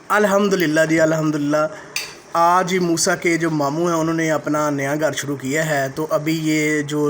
अल्हम्दुलिल्लाह जी अल्हम्दुलिल्लाह। आज मूसा के जो मामू हैं उन्होंने अपना नया घर शुरू किया है, तो अभी ये जो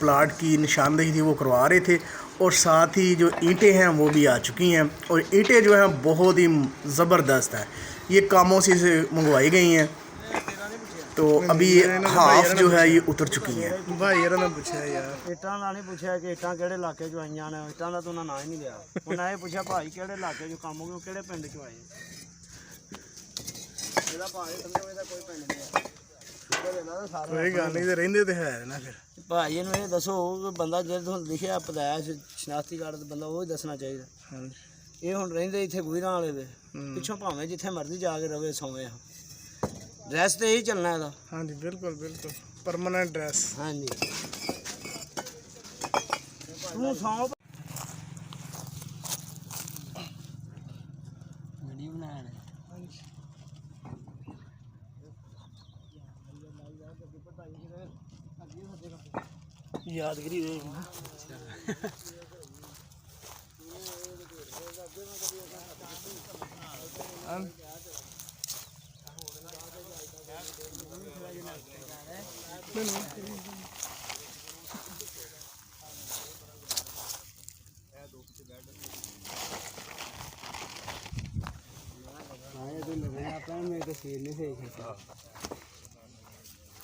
प्लाट की निशानदेही थी वो करवा रहे थे, और साथ ही जो ईंटें हैं वो भी आ चुकी हैं, और ईंटें जो हैं बहुत ही ज़बरदस्त है, ये कामों से मंगवाई गई हैं। तो अभी हाफ जो है ये उतर चुकी है। भाई यार ना पूछा यार इट्टां दा नहीं पूछा कि इट्टां केड़े इलाके चों आईयां ने, इट्टां दा तो उन्हां नां ही नहीं लिया। उन्हां ये पूछा भाई केड़े इलाके चों काम हो, केड़े पिंड चों आए। ਇਹਦਾ ਭਾਈ ਸਮਝੋ ਇਹਦਾ ਕੋਈ ਪਿੰਡ ਨਹੀਂ ਹੈ। ਸ਼ੁਕਰ ਹੈ ਨਾ ਸਾਰੇ कोई गल नहीं, रहंदे ते है ना फिर। ਭਾਈ ਇਹਨੂੰ ਇਹ ਦੱਸੋ ਕਿ ਬੰਦਾ ਜੇ ਤੁਹਾਨੂੰ ਲਿਖਿਆ ਪਦਾਇਸ਼ ਸ਼ਨਾਖਤੀ ਕਾਰਡ ਤੇ ਬੰਦਾ ਉਹ ਹੀ ਦੱਸਣਾ ਚਾਹੀਦਾ। ਹਾਂਜੀ ਇਹ ਹੁਣ ਰਹਿੰਦੇ ਇੱਥੇ ਗੁਜਰਾਂ ਵਾਲੇ ਦੇ ਪਿੱਛੋਂ ਭਾਵੇਂ ਜਿੱਥੇ ਮਰਜ਼ੀ ਜਾ ਕੇ ਰਵੇ ਸੌਵੇਂ ਡਰੈਸ ਤੇ ਇਹੀ ਚੱਲਣਾ ਇਹਦਾ। ਹਾਂਜੀ ਬਿਲकुल बिल्कुल परमानेंट ड्रेस। ਹਾਂਜੀ ਤੂੰ ਸੌਂ ਵੀਡੀਓ ਬਣਾਣਾ यादगिरी रहे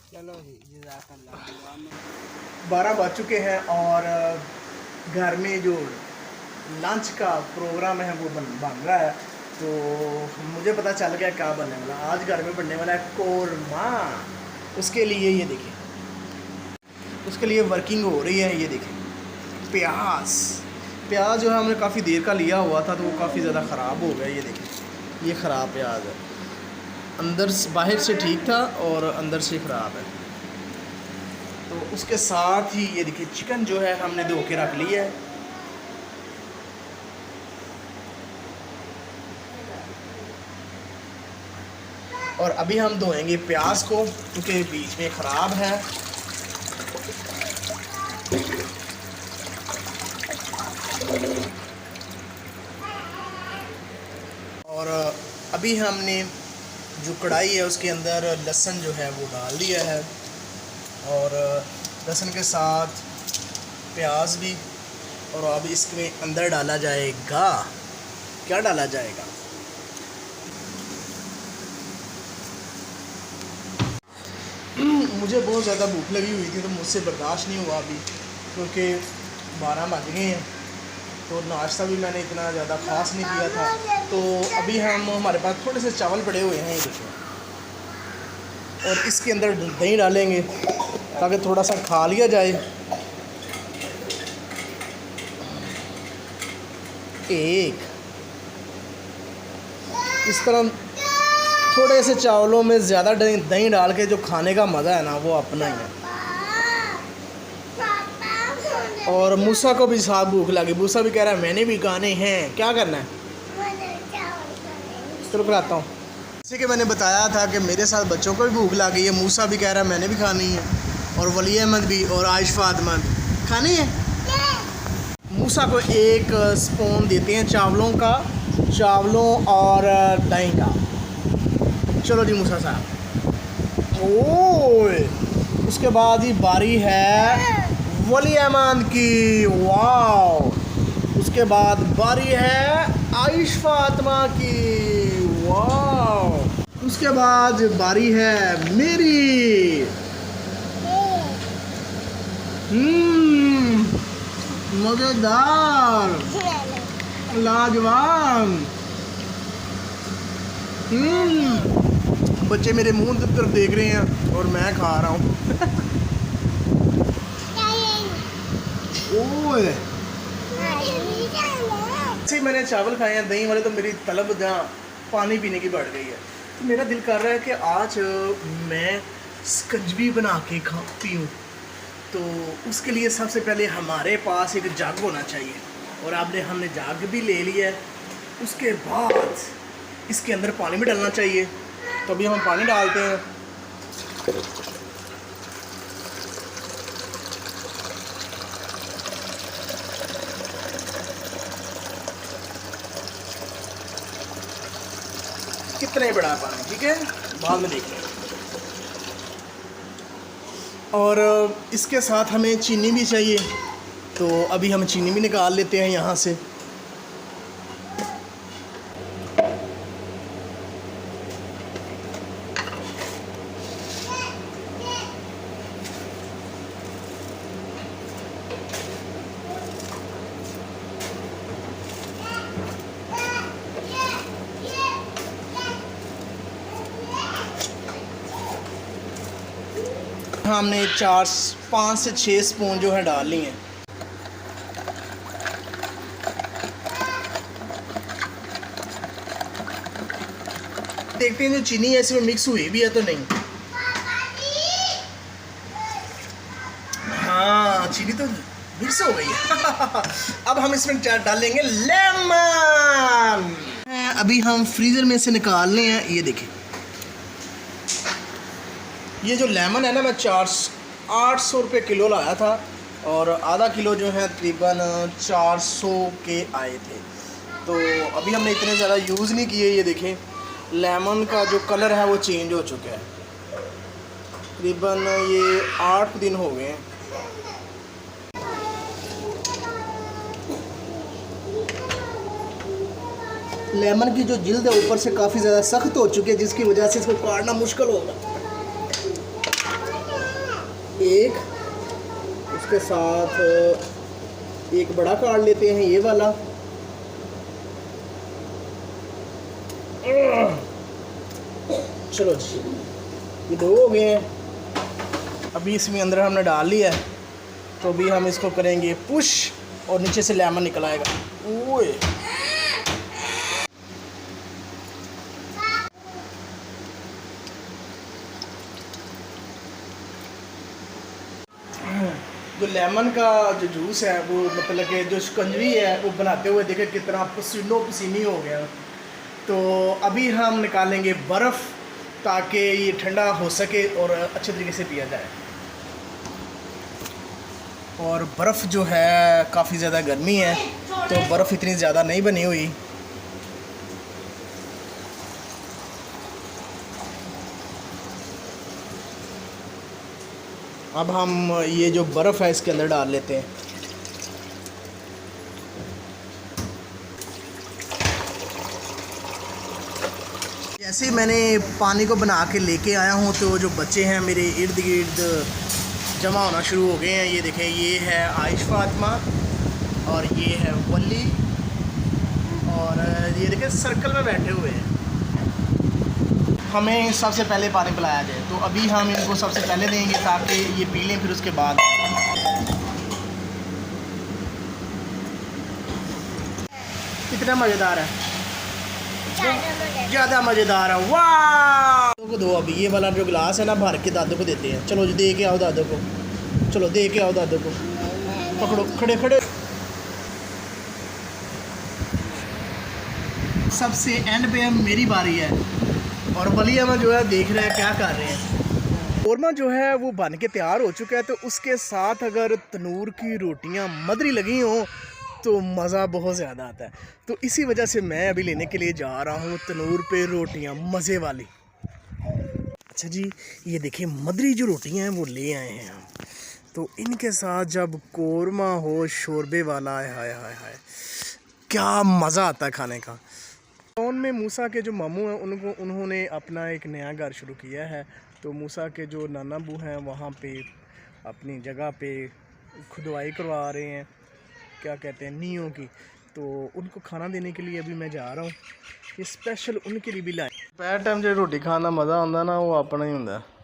चलो जी जज़ाकल्लाह। 12 बज चुके हैं और घर में जो लंच का प्रोग्राम है वो बन रहा है। तो मुझे पता चल गया क्या बनने वाला। आज घर में बनने वाला है कोरमा। उसके लिए ये देखें, उसके लिए वर्किंग हो रही है। ये देखें प्याज जो है हमने काफ़ी देर का लिया हुआ था, तो वो काफ़ी ज़्यादा ख़राब हो गया। ये देखें, ये ख़राब प्याज है, अंदर बाहर से ठीक था और अंदर से ख़राब है। तो उसके साथ ही ये देखिए चिकन जो है हमने धो के रख लिया है। और अभी हम धोएंगे प्याज को, क्योंकि बीच में ख़राब है। और अभी हमने जो कढ़ाई है उसके अंदर लहसुन जो है वो डाल दिया है, और लहसुन के साथ प्याज भी। और अब इसमें अंदर डाला जाएगा, क्या डाला जाएगा, मुझे बहुत ज़्यादा भूख लगी हुई थी तो मुझसे बर्दाश्त नहीं हुआ अभी, क्योंकि 12 बज गए हैं। तो नाश्ता भी मैंने इतना ज़्यादा ख़ास नहीं किया था। तो अभी हमारे पास थोड़े से चावल पड़े हुए हैं, ये देखो, और इसके अंदर दही डालेंगे ताकि थोड़ा सा खा लिया जाए। एक इस तरह थोड़े से चावलों में ज़्यादा दही डाल के जो खाने का मज़ा है ना वो अपना ही है। और मूसा को भी साथ भूख लगी। मूसा भी कह रहा है मैंने भी खाने हैं, क्या करना है, चलो कराता हूँ। जैसे कि मैंने बताया था कि मेरे साथ बच्चों को भी भूख लगी है। मूसा भी कह रहा है मैंने भी खानी है, और वली अहमद भी, और आयश फातिमा भी खानी है। मूसा को एक स्पून देते हैं चावलों और दही का। चलो जी मूसा साहब। ओए उसके बाद ही बारी है वली अहमद की, वाह। उसके बाद बारी है आयश फातिमा की, वाह। उसके बाद बारी है मेरी। मज़ेदार, लाजवाब। बच्चे मेरे मुंह की तरफ देख रहे हैं और मैं खा रहा हूँ। ओए से मैंने चावल खाए हैं दही वाले, तो मेरी तलब जहाँ पानी पीने की बढ़ गई है। तो मेरा दिल कर रहा है कि आज मैं स्कंजबी बना के पीऊँ। तो उसके लिए सबसे पहले हमारे पास एक जग होना चाहिए, और हमने जग भी ले लिया है। उसके बाद इसके अंदर पानी भी डालना चाहिए। तो अभी हम पानी डालते हैं। कितना ही बड़ा पानी, ठीक है, बाद में देखते हैं। और इसके साथ हमें चीनी भी चाहिए, तो अभी हम चीनी भी निकाल लेते हैं यहाँ से। हमने 5 से 6 स्पून जो है डाल लिए हैं। देखते हैं जो चीनी है इसमें मिक्स हुई भी है तो नहीं। हाँ, चीनी तो मिक्स हो गई है। अब हम इसमें डालेंगे लेमन। अभी हम फ्रीज़र में से निकाल रहे हैं। ये देखिए, ये जो लेमन है ना, मैं 800 रुपये किलो लाया था और आधा किलो जो है तकरीबन 400 के आए थे। तो अभी हमने इतने ज़्यादा यूज़ नहीं किए। ये देखें, लेमन का जो कलर है वो चेंज हो चुका है। तकरीबन ये 8 दिन हो गए हैं। लेमन की जो जिल्द है ऊपर से काफ़ी ज़्यादा सख्त हो चुकी है, जिसकी वजह से इसको काटना मुश्किल होगा। एक उसके साथ एक बड़ा काट लेते हैं, ये वाला। चलो जी, ये 2 हो गए हैं। अभी इसमें अंदर हमने डाल लिया है, तो अभी हम इसको करेंगे पुश और नीचे से लेमन निकल आएगा। ओए जो लेमन का जो जूस है वो, मतलब कि जो शिकंजवी है वो बनाते हुए देखे कितना पसीनो पसीनी हो गया। तो अभी हम निकालेंगे बर्फ़ ताकि ये ठंडा हो सके और अच्छे तरीके से पिया जाए। और बर्फ़ जो है काफ़ी ज़्यादा गर्मी है, तो बर्फ़ इतनी ज़्यादा नहीं बनी हुई। अब हम ये जो बर्फ़ है इसके अंदर डाल लेते हैं। जैसे मैंने पानी को बना के लेके आया हूँ, तो जो बच्चे हैं मेरे इर्द गिर्द जमा होना शुरू हो गए हैं। ये देखें, ये है आयश फातिमा और ये है वली, और ये देखें सर्कल में बैठे हुए हैं। हमें सबसे पहले पानी पिलाया जाए, तो अभी हम इनको सबसे पहले देंगे ताकि ये पी लें, फिर उसके बाद। कितना मज़ेदार है, ज़्यादा मज़ेदार है। वाह, को दो। अभी ये वाला जो गिलास है ना, भर के दादू को देते हैं। चलो जी, दे के आओ दादू को। चलो दे के आओ दादू को। पकड़ो, खड़े खड़े। सबसे एंड पे मेरी बारी है और वली अहमद जो है देख रहे हैं क्या कर रहे हैं। कौरमा जो है वो बन के तैयार हो चुका है, तो उसके साथ अगर तनूर की रोटियां मदरी लगी हों तो मज़ा बहुत ज़्यादा आता है। तो इसी वजह से मैं अभी लेने के लिए जा रहा हूँ तनूर पे रोटियां मज़े वाली। अच्छा जी, ये देखिए मदरी जो रोटियां हैं वो ले आए हैं हम। तो इनके साथ जब कौरमा हो शोरबे वाला, हाय हाय हाय हाय, क्या मज़ा आता है खाने का। टाउन में मूसा के जो मामू हैं उन्होंने अपना एक नया घर शुरू किया है। तो मूसा के जो नाना बू हैं वहाँ पे अपनी जगह पे खुदवाई करवा रहे हैं, क्या कहते हैं, नीयों की। तो उनको खाना देने के लिए अभी मैं जा रहा हूँ। ये स्पेशल उनके लिए भी लाए। दोपहर टाइम जो रोटी खाने का मज़ा आता ना वो अपना ही होता है।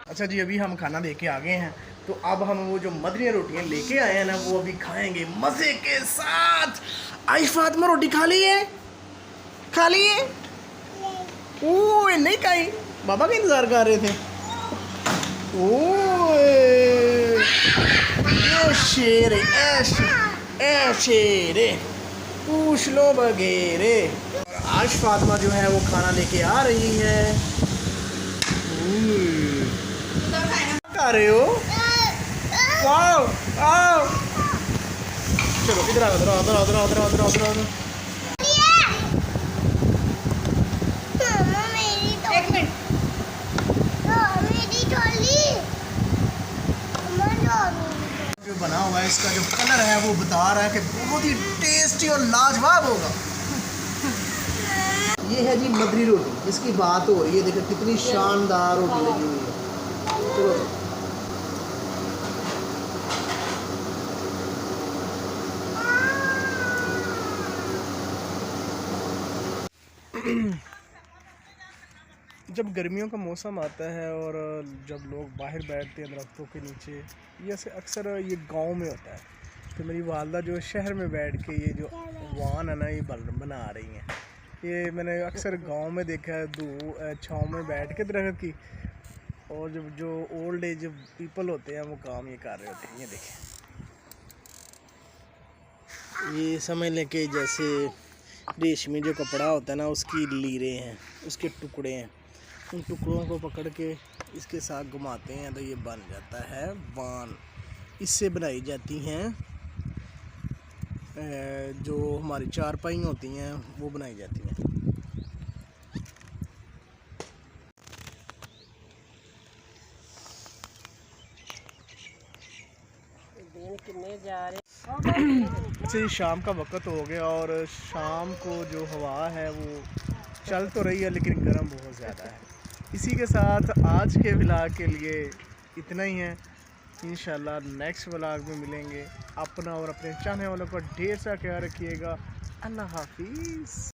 अच्छा जी, अभी हम खाना दे के आ गए हैं। तो अब हम वो जो मदरी रोटियां लेके आए हैं ना वो अभी खाएंगे मज़े के साथ। आयश फातिमा रोटी खा ली है? खा ली है? ओए नहीं खाई, बाबा का इंतज़ार कर रहे थे। ओए शेर, शेर, पूछ लो वगैरह। और आज फातिमा जो है वो खाना लेके आ रही है। क्या कर रहे हो? आओ आओ, चलो इधर आओ, इधर आओ, इधर आओ, इधर आओ, इधर आओ, इधर आओ, इधर आओ। एक मिनट, जो बना हुआ है इसका जो कलर है वो बता रहा है कि बहुत ही टेस्टी और लाजवाब होगा। ये है जी मदरी रोटी, जिसकी बात हो रही है। देखो कितनी शानदार रोटी लगी हुई है। चलो जब गर्मियों का मौसम आता है और जब लोग बाहर बैठते हैं दरख्तों के नीचे, ये से अक्सर ये गांव में होता है। तो मेरी वालदा जो शहर में बैठ के ये जो वान है ना ये बना रही हैं। ये मैंने अक्सर गांव में देखा है, छाँव में बैठ के दरख्त की। और जब जो ओल्ड एज पीपल होते हैं वो काम ये कर रहे होते हैं। ये देखें, ये समझ लें कि जैसे रेशमी जो कपड़ा होता है ना उसकी लीरें हैं, उसके टुकड़े हैं। उन टुकड़ों को पकड़ के इसके साथ घुमाते हैं तो ये बन जाता है वान। इससे बनाई जाती हैं जो हमारी चारपाई होती हैं वो बनाई जाती हैं। अच्छा, ये शाम का वक्त हो गया और शाम को जो हवा है वो चल तो रही है लेकिन गर्म बहुत ज़्यादा है। इसी के साथ आज के व्लॉग के लिए इतना ही है। इंशाल्लाह नेक्स्ट व्लॉग में मिलेंगे। अपना और अपने चाहने वालों का ढेर सा ख्याल रखिएगा। अल्लाह हाफिज़।